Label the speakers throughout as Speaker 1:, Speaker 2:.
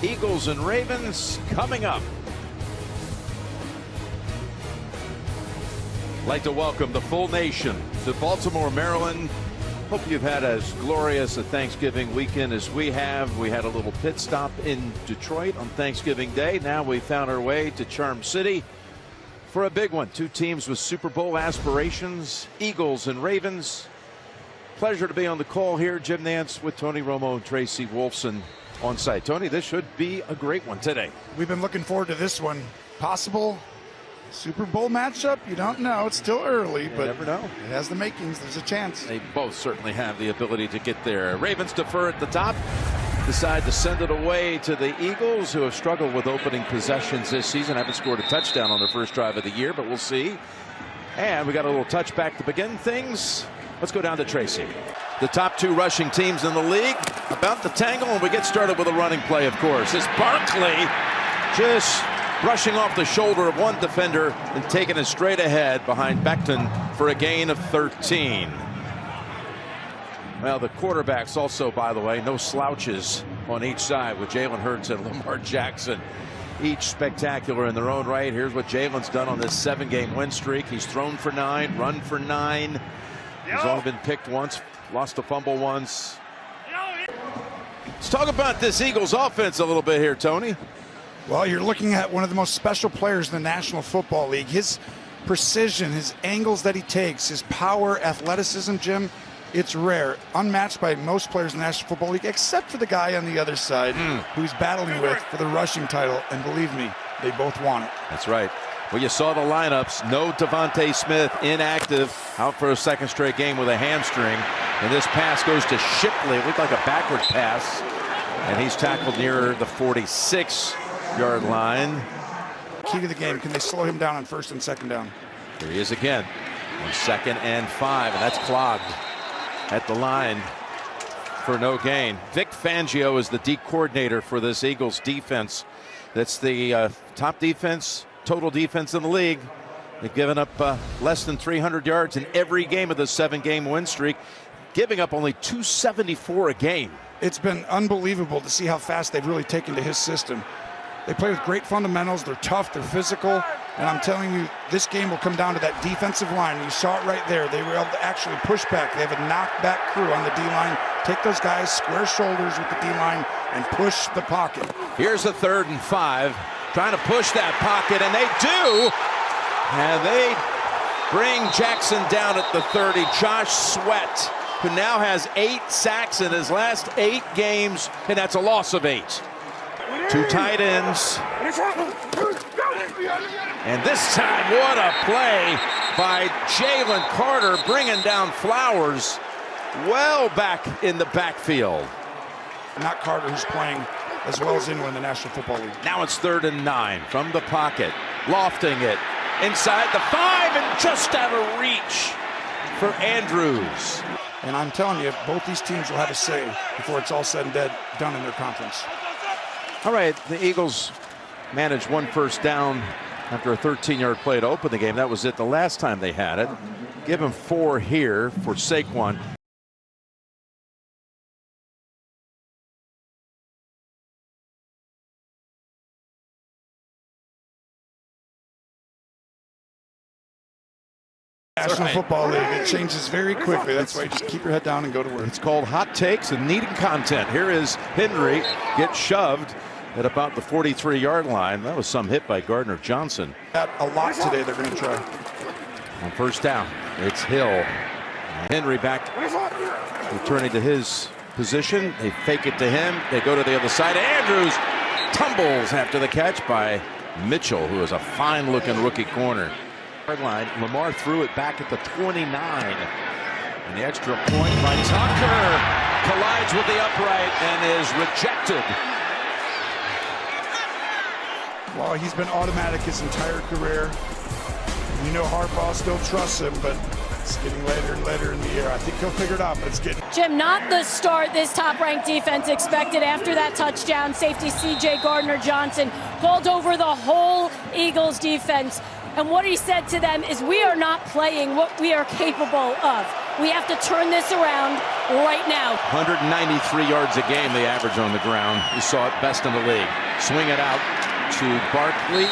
Speaker 1: Eagles and Ravens coming up. I'd like to welcome the full nation to Baltimore, Maryland. Hope you've had as glorious a Thanksgiving weekend as we have. We had a little pit stop in Detroit on Thanksgiving Day. Now we found our way to Charm City for a big one. Two teams with Super Bowl aspirations, Eagles and Ravens. Pleasure to be on the call here. Jim Nance with Tony Romo and Tracy Wolfson on site. Tony, this should be a great one today.
Speaker 2: We've been looking forward to this one. Possible Super Bowl matchup? You don't know. It's still early, but
Speaker 1: never know.
Speaker 2: It has the makings. There's a chance.
Speaker 1: They both certainly have the ability to get there. Ravens defer at the top. Decide to send it away to the Eagles, who have struggled with opening possessions this season. Haven't scored a touchdown on their first drive of the year, but we'll see. And we got a little touchback to begin things. Let's go down to Tracy. The top two rushing teams in the league about to tangle, and we get started with a running play, of course. It's Barkley just brushing off the shoulder of one defender and taking it straight ahead behind Becton for a gain of 13. Well, the quarterbacks also, by the way, no slouches on each side with Jalen Hurts and Lamar Jackson. Each spectacular in their own right. Here's what Jalen's done on this 7-game win streak. He's thrown for 9, run for 9. He's only been picked once, lost a fumble once. Let's talk about this Eagles offense a little bit here, Tony.
Speaker 2: Well, you're looking at one of the most special players in the National Football League. His precision, his angles that he takes, his power, athleticism, Jim, it's rare. Unmatched by most players in the National Football League, except for the guy on the other side who he's battling with for the rushing title. And believe me, they both want it.
Speaker 1: That's right. Well, you saw the lineups. No Devontae Smith, inactive, out for a second straight game with a hamstring. And this pass goes to Shipley. It looked like a backward pass. And he's tackled near the 46-yard line.
Speaker 2: Key to the game, can they slow him down on first and second down?
Speaker 1: Here he is again on 2nd and 5, and that's clogged at the line for no gain. Vic Fangio is the D coordinator for this Eagles defense. That's the top defense, total defense in the league. They've given up less than 300 yards in every game of the 7-game win streak, giving up only 274 a game.
Speaker 2: It's been unbelievable to see how fast they've really taken to his system. They play with great fundamentals. They're tough. They're physical. And I'm telling you, this game will come down to that defensive line. You saw it right there. They were able to actually push back. They have a knockback crew on the D-line. Take those guys, square shoulders with the D-line, and push the pocket.
Speaker 1: Here's a 3rd and 5. Trying to push that pocket, and they do. And they bring Jackson down at the 30. Josh Sweat, who now has 8 sacks in his last 8 games, and that's a loss of 8. 2 tight ends. And this time, what a play by Jalen Carter, bringing down Flowers well back in the backfield.
Speaker 2: Not Carter, who's playing as well as anyone in the National Football League.
Speaker 1: Now it's 3rd and 9 from the pocket, lofting it inside the 5 and just out of reach for Andrews.
Speaker 2: And I'm telling you, both these teams will have a say before it's all said and done in their conference.
Speaker 1: All right, the Eagles managed 1 first down after a 13-yard play to open the game. That was it the last time they had it. Give him 4 here for Saquon.
Speaker 2: National Football League, it changes very quickly. That's why you just keep your head down and go to work.
Speaker 1: It's called hot takes and needing content. Here is Henry, gets shoved at about the 43-yard line. That was some hit by Gardner Johnson.
Speaker 2: A lot today they're going to try.
Speaker 1: On first down, it's Hill. Henry back, returning to his position. They fake it to him. They go to the other side. Andrews tumbles after the catch by Mitchell, who is a fine-looking rookie corner. Line. Lamar threw it back at the 29. And the extra point by Tucker collides with the upright and is rejected.
Speaker 2: Well, he's been automatic his entire career. You know Harbaugh still trusts him, but it's getting later and later in the year. I think he'll figure it out, but it's getting...
Speaker 3: Jim, not the start this top-ranked defense expected after that touchdown. Safety C.J. Gardner-Johnson called over the whole Eagles defense. And what he said to them is, we are not playing what we are capable of. We have to turn this around right now.
Speaker 1: 193 yards a game they average on the ground. You saw it best in the league. Swing it out to Barkley.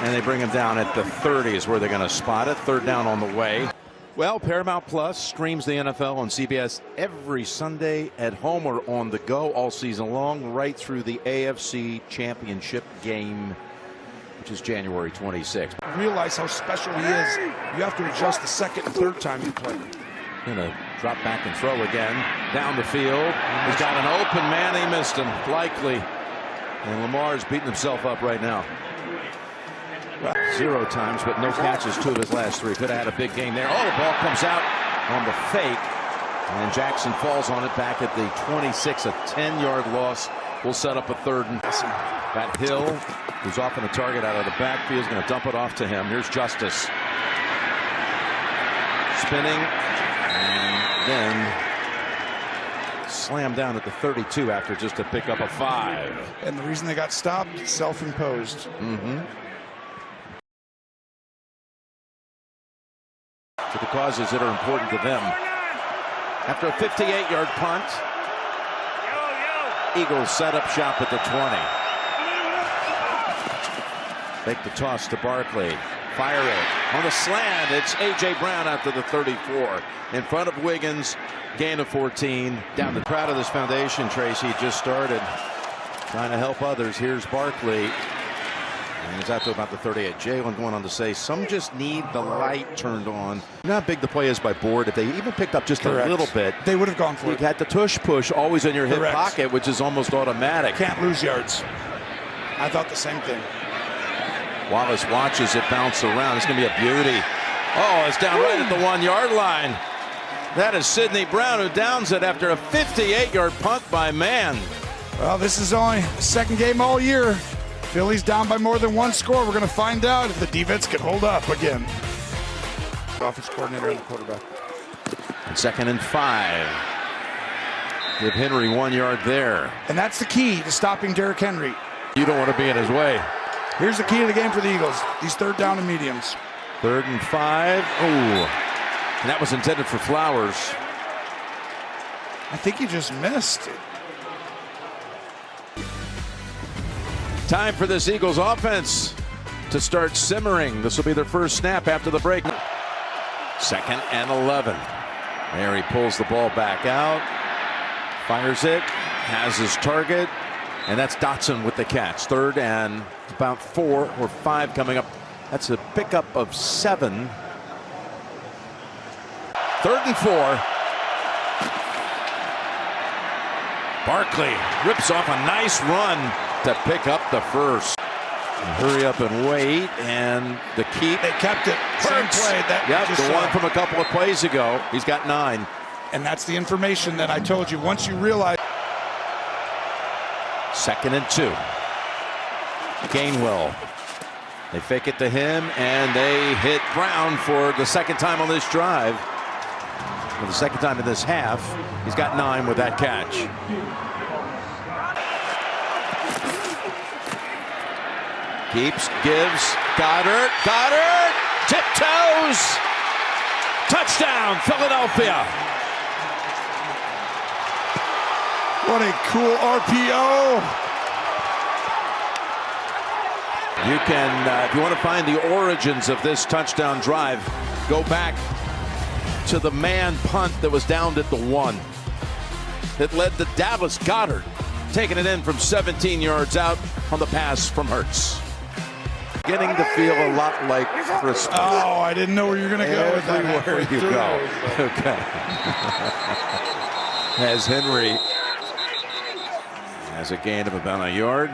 Speaker 1: And they bring him down at the 30 is where they're going to spot it. Third down on the way. Well, Paramount Plus streams the NFL on CBS every Sunday at home or on the go all season long, right through the AFC Championship game, which is January 26th.
Speaker 2: Realize how special he is. You have to adjust the second and third time you play.
Speaker 1: Gonna drop back and throw again down the field. He's got an open man. He missed him, likely. And Lamar's beating himself up right now. 0 times, but no catches. 2 of his last 3. Could have had a big game there. Oh, the ball comes out on the fake. And Jackson falls on it back at the 26. A 10-yard loss will set up a third and that Hill, who's often a target out of the backfield, is going to dump it off to him. Here's Justice. Spinning. And then slammed down at the 32 after just to pick up a 5.
Speaker 2: And the reason they got stopped, self-imposed.
Speaker 1: To the causes that are important to them. After a 58-yard punt, Eagles set up shop at the 20. Make the toss to Barkley. Fire it on the slant. It's A.J. Brown after the 34. In front of Wiggins. Gain of 14. Down the crowd of this foundation, Tracy just started trying to help others. Here's Barkley. And he's out to about the 38. Jalen going on to say some just need the light turned on. You know how big the play is by board. If they even picked up just
Speaker 2: Correct.
Speaker 1: a little bit,
Speaker 2: they would have gone for it.
Speaker 1: You had the tush push always in your hip
Speaker 2: Correct.
Speaker 1: pocket, which is almost automatic.
Speaker 2: Can't lose yards. I thought the same thing.
Speaker 1: Wallace watches it bounce around. It's going to be a beauty. Oh, it's down right at the 1-yard line. That is Sidney Brown who downs it after a 58-yard punt by Mann.
Speaker 2: Well, this is only the second game all year. Philly's down by more than 1 score. We're going to find out if the defense can hold up again. Offense coordinator and the quarterback.
Speaker 1: And 2nd and 5. Give Henry 1 yard there.
Speaker 2: And that's the key to stopping Derrick Henry.
Speaker 1: You don't want to be in his way.
Speaker 2: Here's the key to the game for the Eagles. These 3rd down and mediums.
Speaker 1: 3rd and 5. Oh, and that was intended for Flowers.
Speaker 2: I think he just missed.
Speaker 1: Time for this Eagles offense to start simmering. This will be their first snap after the break. 2nd and 11. There he pulls the ball back out. Fires it. Has his target. And that's Dotson with the catch. 3rd and about 4 or 5 coming up. That's a pickup of 7. 3rd and 4. Barkley rips off a nice run to pick up the first. Hurry up and wait, and the keep.
Speaker 2: They kept it. Same play.
Speaker 1: Yep, the one from a couple of plays ago. He's got 9.
Speaker 2: And that's the information that I told you. Once you realize.
Speaker 1: 2nd and 2. Gainwell. They fake it to him, and they hit Brown for the 2nd time on this drive. For the 2nd time in this half. He's got 9 with that catch. Keeps, gives, Goddard, tiptoes, touchdown, Philadelphia.
Speaker 2: What a cool RPO.
Speaker 1: You can, if you want to find the origins of this touchdown drive, go back to the man punt that was downed at the 1. That led to Dallas Goddard taking it in from 17 yards out on the pass from Hurts. Beginning to feel a lot like Christmas.
Speaker 2: Oh, I didn't know where you were going to go with that.
Speaker 1: Everywhere you go. Okay. As Henry has a gain of about a yard.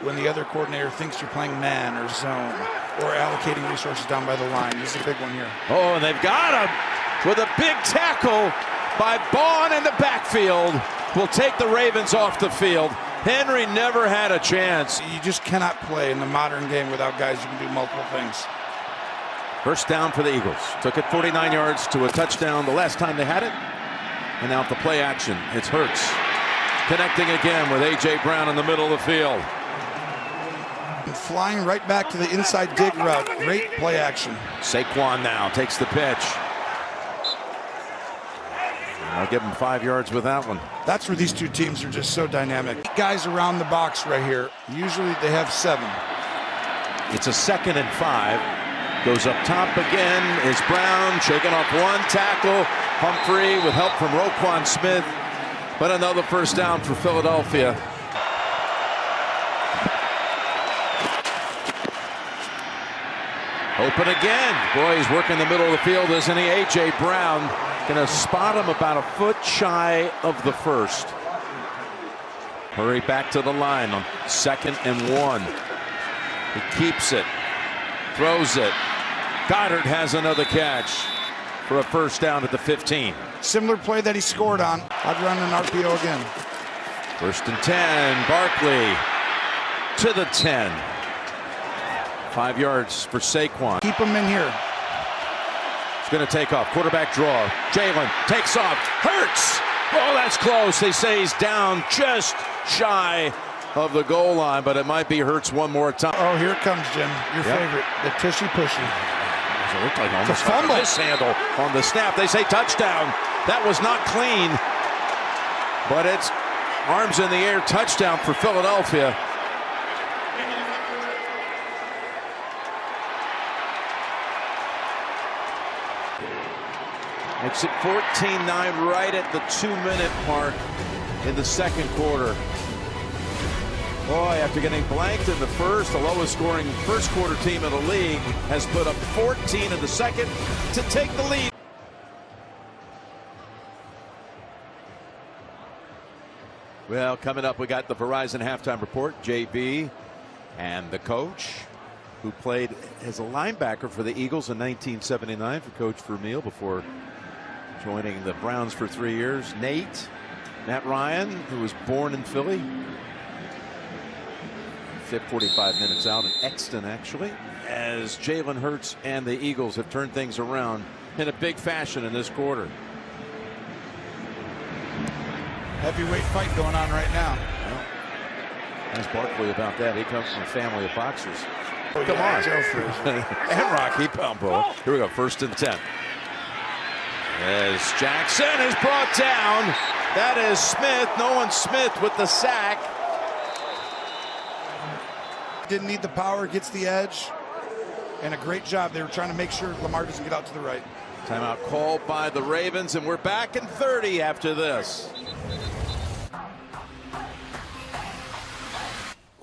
Speaker 2: When the other coordinator thinks you're playing man or zone or allocating resources down by the line. This is a big one here.
Speaker 1: Oh, and they've got him with a big tackle by Bond in the backfield. Will take the Ravens off the field. Henry never had a chance.
Speaker 2: You just cannot play in the modern game without guys who can do multiple things.
Speaker 1: First down for the Eagles. Took it 49 yards to a touchdown the last time they had it. And now the play action. It's Hurts. Connecting again with A.J. Brown in the middle of the field.
Speaker 2: And flying right back to the inside dig route. Great play action.
Speaker 1: Saquon now takes the pitch. I'll give him 5 yards with that one.
Speaker 2: That's where these two teams are just so dynamic. Guys around the box right here. Usually they have 7.
Speaker 1: It's a 2nd and 5. Goes up top again. Is Brown shaking off one tackle. Humphrey with help from Roquan Smith. But another first down for Philadelphia. Open again. Boy, he's working the middle of the field, isn't he? A.J. Brown going to spot him about a foot shy of the first. Hurry back to the line on 2nd and 1. He keeps it. Throws it. Goddard has another catch for a first down at the 15.
Speaker 2: Similar play that he scored on. I'd run an RPO again.
Speaker 1: 1st and 10. Barkley to the 10. 5 yards for Saquon.
Speaker 2: Keep him in here.
Speaker 1: He's going to take off. Quarterback draw. Jalen takes off. Hurts. Oh, that's close. They say he's down just shy of the goal line, but it might be Hurts one more time.
Speaker 2: Oh, here it comes, Jim. Your favorite, the tushy pushy.
Speaker 1: It looked like almost
Speaker 2: a fumble.
Speaker 1: Like a mishandle on the snap. They say touchdown. That was not clean, but it's arms in the air, touchdown for Philadelphia. Makes it 14-9 right at the 2-minute mark in the 2nd quarter. Boy, after getting blanked in the first, the lowest scoring first quarter team in the league has put up 14 in the 2nd to take the lead. Well, coming up, we got the Verizon halftime report. JB and the coach, who played as a linebacker for the Eagles in 1979 for Coach Vermeil before joining the Browns for 3 years. Matt Ryan, who was born in Philly. 45 minutes out in Exton, actually, as Jalen Hurts and the Eagles have turned things around in a big fashion in this quarter.
Speaker 2: Heavyweight fight going on right now.
Speaker 1: Well, ask Barkley about that. He comes from a family of boxers.
Speaker 2: Oh,
Speaker 1: come
Speaker 2: yeah,
Speaker 1: on. And Rocky Balboa. Here we go, 1st and 10. As Jackson is brought down. That is Smith. Nolan Smith with the sack.
Speaker 2: Didn't need the power, gets the edge, and a great job. They were trying to make sure Lamar doesn't get out to the right.
Speaker 1: Timeout called by the Ravens, and we're back in 30 after this.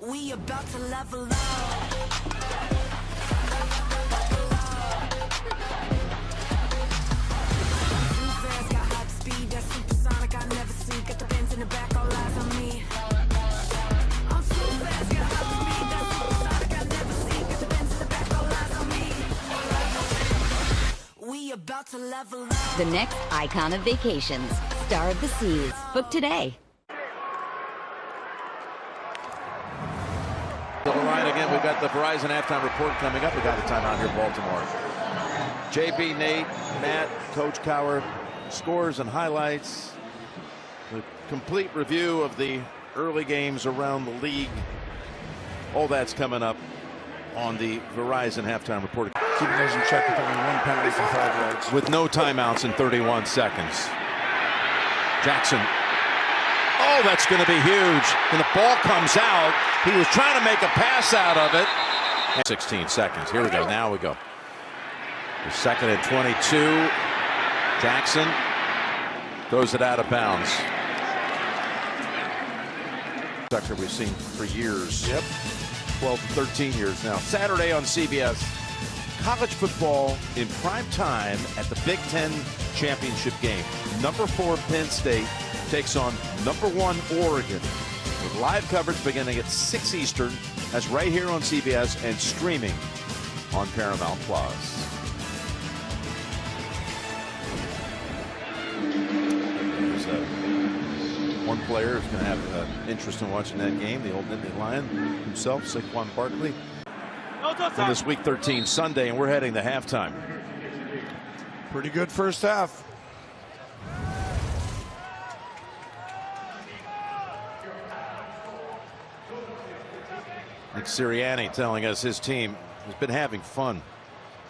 Speaker 4: We about to level up. Got hot speed, that's supersonic. I never see. Got the bands in the back, all eyes on me. I'm too fast, got hot speed, that's supersonic. I never see. Got the bands in the back, all eyes on me. We about to level up.
Speaker 5: The next icon of vacations, Star of the Seas. Book today.
Speaker 1: To the line again, we've got the Verizon halftime report coming up. We got a timeout here in Baltimore. JB, Nate, Matt, Coach Cowher, scores and highlights. The complete review of the early games around the league. All that's coming up on the Verizon halftime report.
Speaker 2: Keeping those in check with only 1 penalty for 5 yards.
Speaker 1: With no timeouts in 31 seconds. Jackson. Oh, that's going to be huge. And the ball comes out. He was trying to make a pass out of it. 16 seconds. Here we go. Now we go. The 2nd and 22. Jackson throws it out of bounds. Sector we've seen for years.
Speaker 2: Yep.
Speaker 1: 12 to 13 years now. Saturday on CBS. College football in prime time at the Big Ten championship game. Number 4 Penn State takes on number 1 Oregon. With live coverage beginning at 6 Eastern. That's right here on CBS and streaming on Paramount Plus. There's one player who's going to have interest in watching that game, the old Nittany Lion himself, Saquon Barkley. On this Week 13 Sunday, and we're heading to halftime.
Speaker 2: Pretty good first half.
Speaker 1: Nick Sirianni telling us his team has been having fun.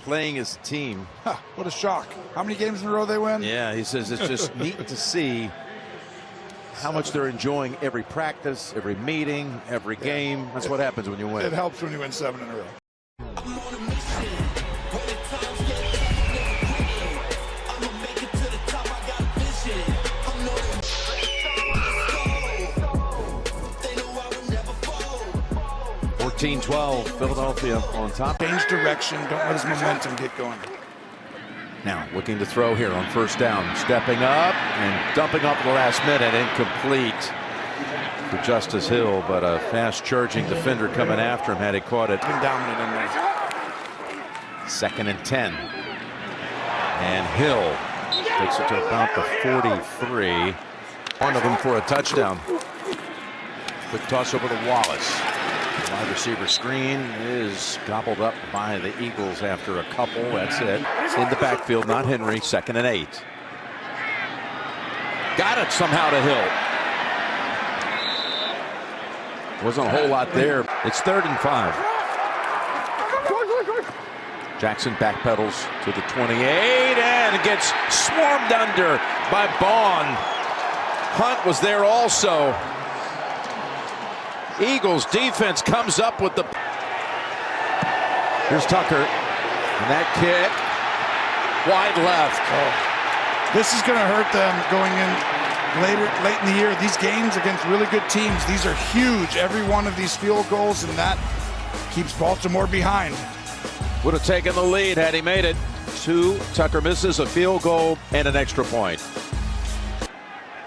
Speaker 1: playing as a team.
Speaker 2: What a shock. How many games in a row they win?
Speaker 1: Yeah, he says it's just neat to see how much they're enjoying every practice, every meeting, every game. That's what happens when you win.
Speaker 2: It helps when you win 7 in a row.
Speaker 6: I'm on a mission. When the times get hard, I'ma make it to the top. I got a vision. I'm known. They know I will never fall.
Speaker 1: 14-12, Philadelphia on top.
Speaker 2: Change direction. Don't let his momentum get going.
Speaker 1: Now looking to throw here on first down. Stepping up and dumping off at the last minute. Incomplete for Justice Hill, but a fast charging defender coming after him had he caught it.
Speaker 2: Been dominant in there.
Speaker 1: 2nd and 10. And Hill takes it to about the 43. One of them for a touchdown. Quick toss over to Wallace. Wide receiver screen is gobbled up by the Eagles after a couple. That's it. In the backfield, not Henry. 2nd and 8. Got it somehow to Hill. Wasn't a whole lot there. It's 3rd and 5. Jackson backpedals to the 28 and gets swarmed under by Bond. Hunt was there also. Eagles defense comes up with the. Here's Tucker. And that kick. Wide left.
Speaker 2: Oh. This is going to hurt them going in late in the year. These games against really good teams, these are huge. Every one of these field goals, and that keeps Baltimore behind.
Speaker 1: Would have taken the lead had he made it. 2. Tucker misses a field goal and an extra point.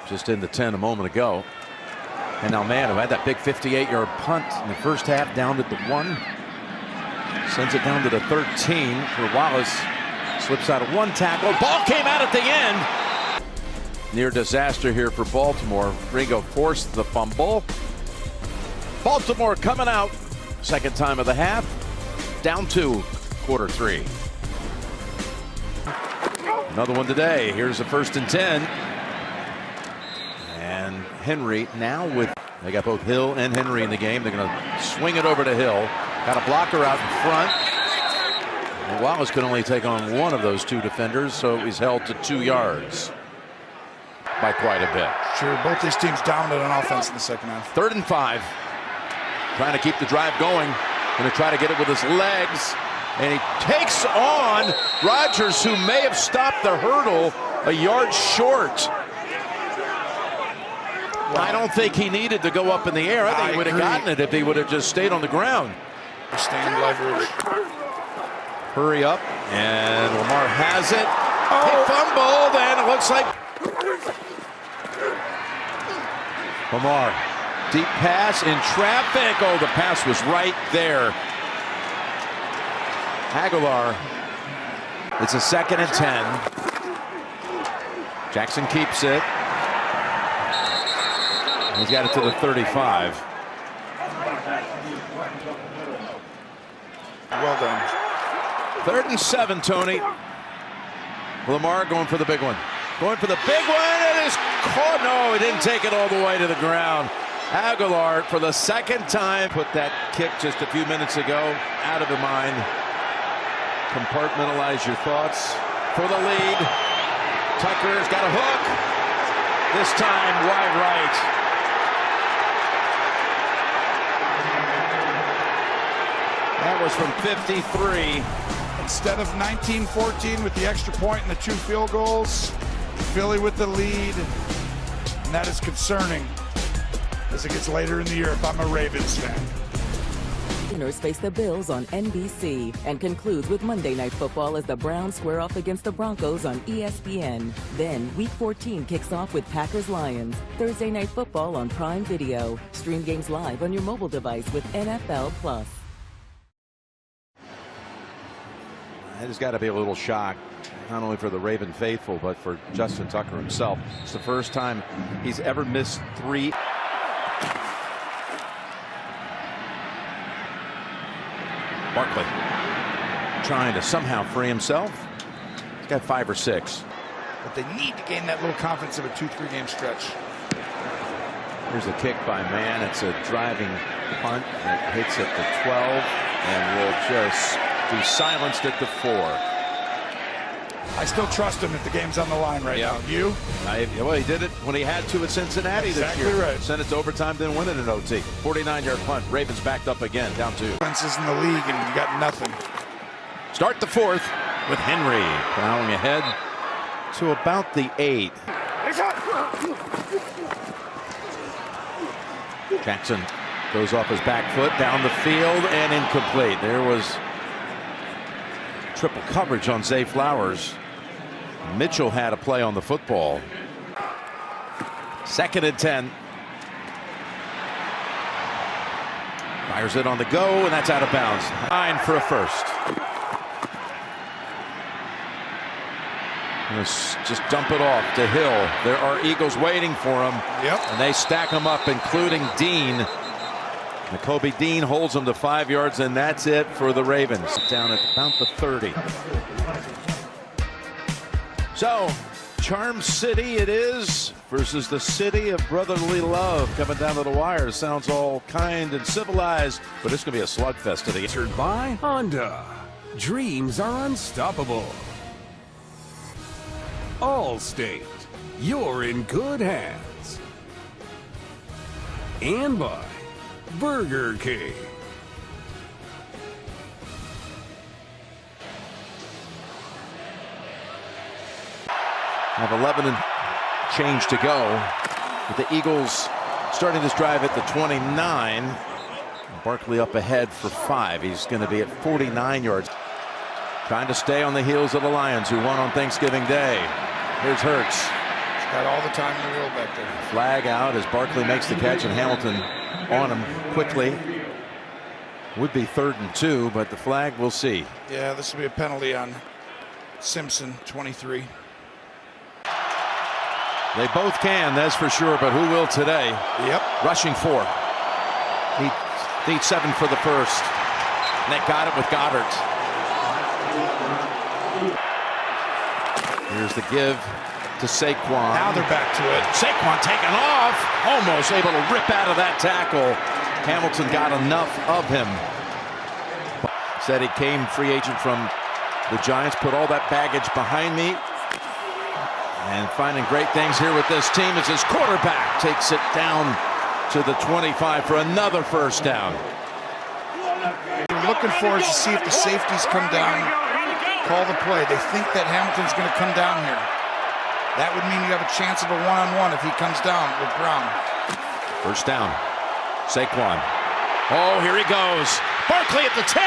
Speaker 1: Just in the 10 a moment ago. And now Mann, who had that big 58-yard punt in the first half, down to the 1. Sends it down to the 13 for Wallace. Slips out of 1 tackle. Ball came out at the end. Near disaster here for Baltimore. Ringo forced the fumble. Baltimore coming out. 2nd time of the half. Down 2, quarter 3. Another one today. Here's the 1st and 10. And Henry now with, they got both Hill and Henry in the game. They're going to swing it over to Hill. Got a blocker out in front. And Wallace could only take on one of those 2 defenders, so he's held to 2 yards by quite a bit.
Speaker 2: Sure, both these teams dominant on offense in the second half.
Speaker 1: 3rd and 5. Trying to keep the drive going. Going to try to get it with his legs. And he takes on Rodgers, who may have stopped the hurdle a yard short. Wow. I don't think he needed to go up in the air. I think he would have gotten it if he would have just stayed on the ground.
Speaker 2: Stand leverage.
Speaker 1: Hurry up, and Lamar has it. He fumbled, and it looks like Lamar. Deep pass in traffic. Oh, the pass was right there. Aguilar. It's a 2nd and 10. Jackson keeps it. He's got it to the 35.
Speaker 2: Well done.
Speaker 1: 3rd and 7, Tony. Lamar going for the big one. Going for the big one. It is caught. No, he didn't take it all the way to the ground. Aguilar for the 2nd time. Put that kick just a few minutes ago out of your mind. Compartmentalize your thoughts for the lead. Tucker's got a hook. This time wide right. That was from 53.
Speaker 2: Instead of 19-14 with the extra point and the 2 field goals, Philly with the lead. And that is concerning as it gets later in the year if I'm a Ravens fan.
Speaker 7: Niners face the Bills on NBC and concludes with Monday Night Football as the Browns square off against the Broncos on ESPN. Then Week 14 kicks off with Packers-Lions. Thursday Night Football on Prime Video. Stream games live on your mobile device with NFL Plus.
Speaker 1: It has got to be a little shock, not only for the Raven faithful, but for Justin Tucker himself. It's the first time he's ever missed 3. Barkley trying to somehow free himself. He's got 5 or 6.
Speaker 2: But they need to gain that little confidence of a 2-3 game stretch.
Speaker 1: Here's a kick by Mann. It's a driving punt. It hits at the 12 and will just He's silenced at the 4.
Speaker 2: I still trust him if the game's on the line right now. You?
Speaker 1: Well, he did it when he had to at Cincinnati
Speaker 2: Exactly
Speaker 1: this year.
Speaker 2: right.
Speaker 1: Sent it to overtime, then win it in OT. 49-yard punt. Ravens backed up again, down 2.
Speaker 2: Defenses in the league, and you got nothing.
Speaker 1: Start the 4th with Henry plowing ahead to about the 8. Jackson goes off his back foot down the field and incomplete. There was triple coverage on Zay Flowers. Mitchell had a play on the football. 2nd and 10. Fires it on the go, and that's out of bounds. 9 for a first. Just dump it off to Hill. There are Eagles waiting for him.
Speaker 2: Yep.
Speaker 1: And they stack him up, including Dean. Nakobe Dean holds him to 5 yards, and that's it for the Ravens. Down at about the 30. So, Charm City it is versus the city of brotherly love. Coming down to the wire. Sounds all kind and civilized, but it's going to be a slugfest today.
Speaker 8: Sponsored by Honda. Dreams are unstoppable. Allstate. You're in good hands. And by Burger King.
Speaker 1: Have 11 and change to go. With the Eagles starting this drive at the 29. Barkley up ahead for 5. He's going to be at 49 yards. Trying to stay on the heels of the Lions, who won on Thanksgiving Day. Here's Hurts.
Speaker 2: He's got all the time in the world back there.
Speaker 1: Flag out as Barkley makes the catch, and Hamilton on him quickly. Would be 3rd and 2, but the flag, we'll see.
Speaker 2: Yeah, this will be a penalty on Simpson, 23.
Speaker 1: They both can, that's for sure, but who will today?
Speaker 2: Yep.
Speaker 1: Rushing 4. Need 7 for the first. And they got it with Goddard. Here's the give to Saquon.
Speaker 2: Now they're back to it.
Speaker 1: Saquon taken off. Almost able to rip out of that tackle. Hamilton got enough of him. Said he came free agent from the Giants. Put all that baggage behind me. And finding great things here with this team as his quarterback takes it down to the 25 for another first down.
Speaker 2: What we're looking for is to see if the safeties come down, call the play. They think that Hamilton's going to come down here. That would mean you have a chance of a one-on-one if he comes down with Brown.
Speaker 1: First down. Saquon. Oh, here he goes. Barkley at the 10,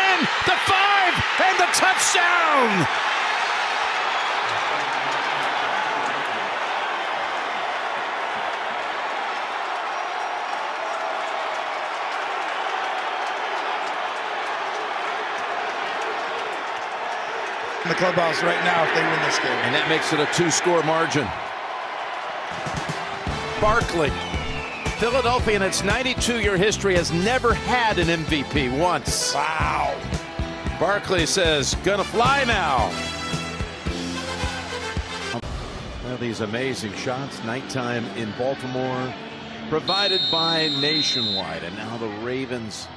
Speaker 1: the 5, and the touchdown.
Speaker 2: In the clubhouse right now if they win this game.
Speaker 1: And that makes it a 2-score margin. Barkley. Philadelphia in its 92-year history has never had an MVP once.
Speaker 2: Wow.
Speaker 1: Barkley says, gonna fly now. Well, these amazing shots. Nighttime in Baltimore. Provided by Nationwide. And now the Ravens,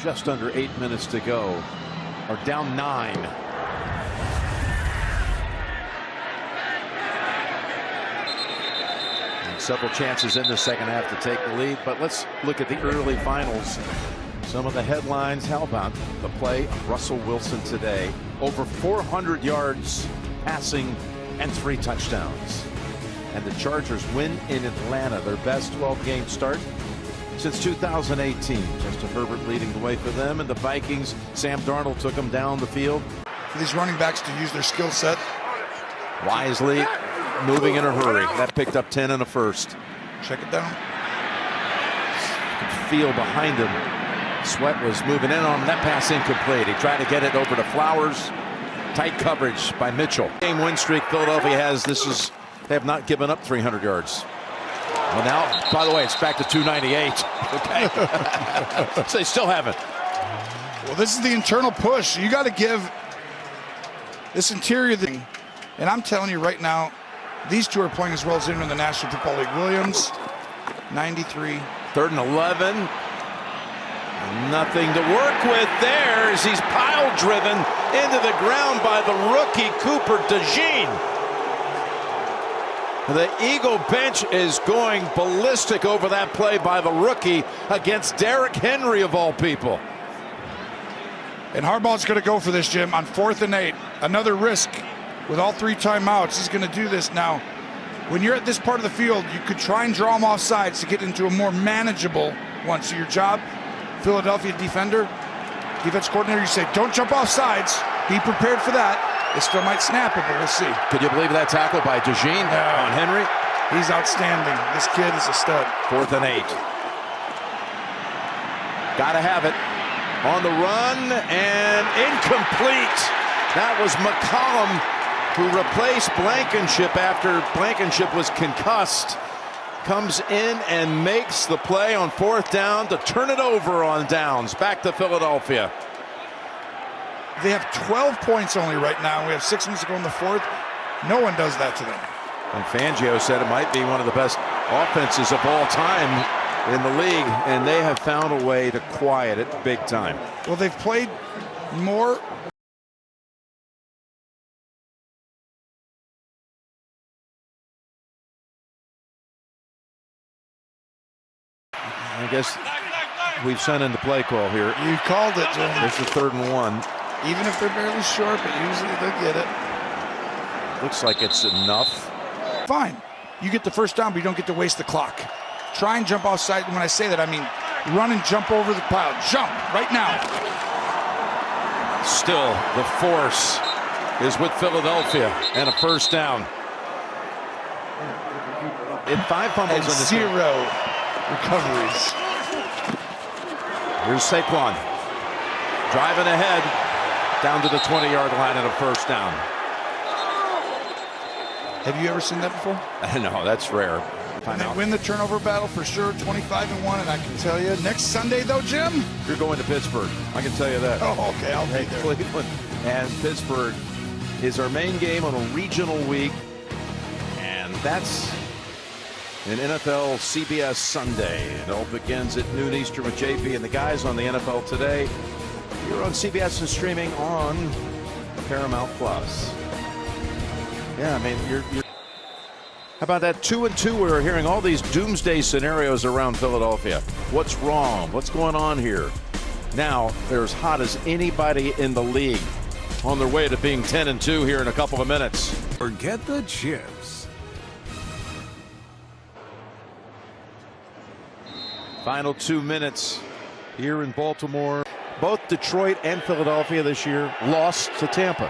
Speaker 1: just under 8 minutes to go, are down 9. Several chances in the second half to take the lead, but let's look at the early finals. Some of the headlines. How about the play of Russell Wilson today? Over 400 yards passing and 3 touchdowns. And the Chargers win in Atlanta, their best 12-game start since 2018. Justin Herbert leading the way for them, and the Vikings, Sam Darnold took them down the field.
Speaker 2: For these running backs to use their skill set.
Speaker 1: Wisely. Moving in a hurry. That picked up 10 and a first.
Speaker 2: Check it down.
Speaker 1: You could feel behind him. Sweat was moving in on him. That pass incomplete. He tried to get it over to Flowers. Tight coverage by Mitchell. Game win streak Philadelphia has. They have not given up 300 yards. Well, now, by the way, it's back to 298. Okay. So they still haven't.
Speaker 2: Well, this is the internal push. You got to give this interior thing. And I'm telling you right now, these two are playing as well as anyone in the National Football League. Williams, 93.
Speaker 1: 3rd and 11. Nothing to work with there as he's pile driven into the ground by the rookie Cooper DeJean. The Eagle bench is going ballistic over that play by the rookie against Derrick Henry of all people.
Speaker 2: And Harbaugh's going to go for this, Jim, on 4th and 8. Another risk with all 3 timeouts. He's going to do this now. When you're at this part of the field, you could try and draw him off sides to get into a more manageable one. So your job, Philadelphia defender, defense coordinator, you say, don't jump off sides. Be prepared for that. It still might snap it, but we'll see.
Speaker 1: Could you believe that tackle by DeJean on Henry?
Speaker 2: He's outstanding. This kid is a stud.
Speaker 1: 4th and 8. Gotta have it. On the run and incomplete. That was McCollum who replaced Blankenship after Blankenship was concussed. Comes in and makes the play on 4th down to turn it over on downs. Back to Philadelphia.
Speaker 2: They have 12 points only right now. We have 6 minutes to go in the 4th. No one does that to them.
Speaker 1: And Fangio said it might be one of the best offenses of all time in the league, and they have found a way to quiet it big time.
Speaker 2: Well, they've played more.
Speaker 1: I guess we've sent in the play call here.
Speaker 2: You called it, Jim.
Speaker 1: There's the 3rd and 1.
Speaker 2: Even if they're barely short, but usually they'll get it.
Speaker 1: Looks like it's enough.
Speaker 2: Fine. You get the 1st down, but you don't get to waste the clock. Try and jump offside. When I say that, I mean run and jump over the pile. Jump right now.
Speaker 1: Still, the force is with Philadelphia and a 1st down. In 5 fumbles
Speaker 2: And
Speaker 1: in this
Speaker 2: 0
Speaker 1: game.
Speaker 2: recoveries.
Speaker 1: Here's Saquon driving ahead down to the 20-yard line and a 1st down.
Speaker 2: Have you ever seen that before?
Speaker 1: No, that's rare.
Speaker 2: And they win the turnover battle for sure, 25-1, and I can tell you, next Sunday though, Jim?
Speaker 1: You're going to Pittsburgh. I can tell you that.
Speaker 2: Oh, okay, I'll be there.
Speaker 1: Cleveland and Pittsburgh is our main game on a regional week, and that's an NFL CBS Sunday. It all begins at noon Eastern with JP and the guys on the NFL Today. You're on CBS and streaming on Paramount Plus. Yeah, I mean, you're how about that 2-2? We're hearing all these doomsday scenarios around Philadelphia. What's wrong? What's going on here? Now they're as hot as anybody in the league, on their way to being 10-2 here in a couple of minutes.
Speaker 8: Forget the chips.
Speaker 1: Final 2 minutes here in Baltimore. Both Detroit and Philadelphia this year lost to Tampa.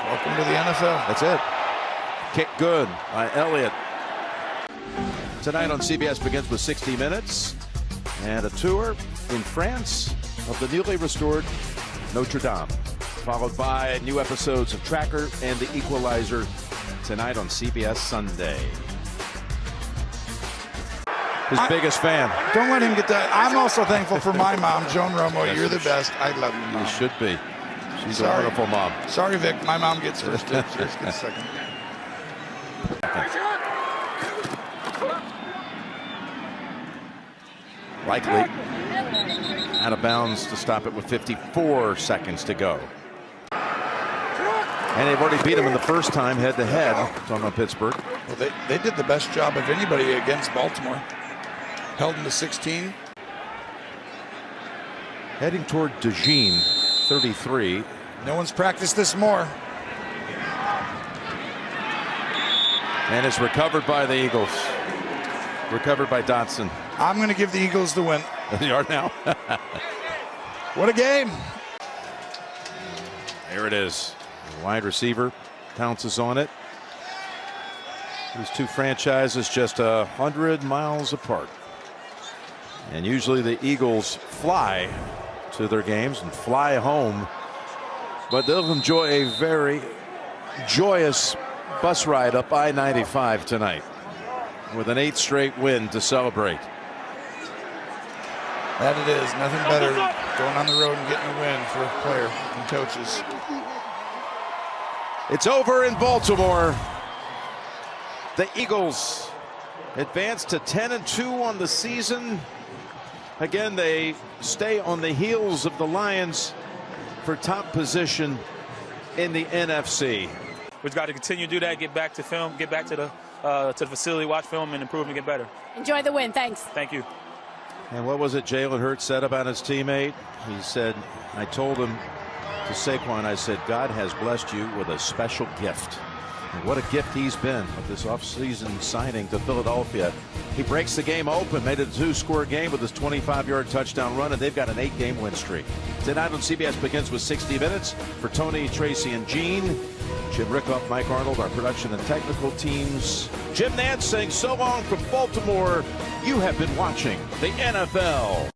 Speaker 2: Welcome to the NFL.
Speaker 1: That's it. Kick good by Elliott. Tonight on CBS begins with 60 Minutes and a tour in France of the newly restored Notre Dame, followed by new episodes of Tracker and The Equalizer tonight on CBS Sunday. His biggest fan.
Speaker 2: Don't let him get that. I'm also thankful for my mom, Joan Romo. You're the best. I love you, Mom.
Speaker 1: You should be. She's a
Speaker 2: Sorry.
Speaker 1: wonderful mom.
Speaker 2: Sorry, Vic. My mom gets first dibs. Just get second.
Speaker 1: Likely out of bounds to stop it with 54 seconds to go. And they've already beat him in the first time head-to-head. Talking about Pittsburgh.
Speaker 2: Well, they did the best job of anybody against Baltimore. Held him to 16.
Speaker 1: Heading toward DeJean, 33.
Speaker 2: No one's practiced this more.
Speaker 1: And it's recovered by the Eagles. Recovered by Dotson.
Speaker 2: I'm going to give the Eagles the win.
Speaker 1: They are now.
Speaker 2: What a game.
Speaker 1: There it is. The wide receiver pounces on it. These two franchises just 100 miles apart. And usually the Eagles fly to their games and fly home. But they'll enjoy a very joyous bus ride up I-95 tonight with an 8th straight win to celebrate.
Speaker 2: That it is. Nothing better than going on the road and getting a win for a player and coaches.
Speaker 1: It's over in Baltimore. The Eagles advance to 10-2 on the season. Again, they stay on the heels of the Lions for top position in the NFC.
Speaker 9: We've got to continue to do that, get back to film, get back to the facility, watch film, and improve and get better.
Speaker 3: Enjoy the win. Thanks.
Speaker 9: Thank you.
Speaker 1: And what was it Jalen Hurts said about his teammate? He said, I told him to Saquon, I said, God has blessed you with a special gift. And what a gift he's been with this offseason signing to Philadelphia. He breaks the game open, made it a 2-score game with his 25-yard touchdown run, and they've got an 8-game win streak. Tonight on CBS Begins with 60 Minutes. For Tony, Tracy, and Gene, Jim Rickoff, Mike Arnold, our production and technical teams. Jim Nantz saying so long from Baltimore. You have been watching the NFL.